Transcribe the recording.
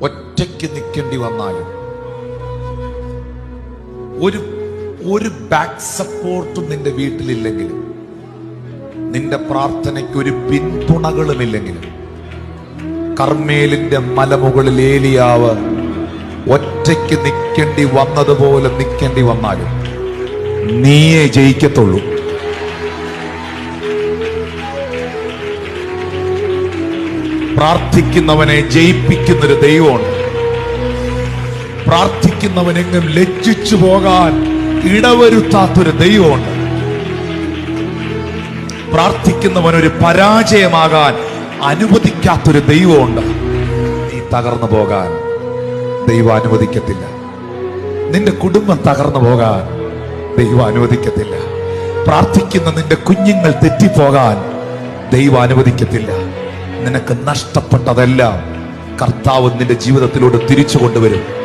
ഒറ്റയ്ക്ക് നിൽക്കേണ്ടി വന്നാലും ഒരു ബാക്ക് സപ്പോർട്ടും നിന്റെ വീട്ടിലില്ലെങ്കിലും, നിന്റെ പ്രാർത്ഥനയ്ക്ക് ഒരു പിന്തുണകളുമില്ലെങ്കിലും, കർമ്മേലിന്റെ മലമുകളിൽ ഏലിയാവ് ഒറ്റയ്ക്ക് നിൽക്കേണ്ടി വന്നതുപോലെ നിൽക്കേണ്ടി വന്നാലും നീയേ ജയിക്കത്തുള്ളൂ. പ്രാർത്ഥിക്കുന്നവനെ ജയിപ്പിക്കുന്നൊരു ദൈവമുണ്ട്. പ്രാർത്ഥിക്കുന്നവനെങ്ങും ലജ്ജിച്ചു പോകാൻ ഇടവരുത്താത്തൊരു ദൈവമുണ്ട്. പ്രാർത്ഥിക്കുന്നവനൊരു പരാജയമാകാൻ അനുവദിക്കാത്തൊരു ദൈവമുണ്ട്. നീ തകർന്നു പോകാൻ ദൈവം അനുവദിക്കത്തില്ല. നിന്റെ കുടുംബം തകർന്നു പോകാൻ ദൈവം അനുവദിക്കത്തില്ല. പ്രാർത്ഥിക്കുന്ന നിന്റെ കുഞ്ഞുങ്ങൾ തെറ്റിപ്പോകാൻ ദൈവം അനുവദിക്കത്തില്ല. നിനക്ക് നഷ്ടപ്പെട്ടതെല്ലാം കർത്താവ് നിന്റെ ജീവിതത്തിലൂടെ തിരിച്ചു കൊണ്ടുവരും.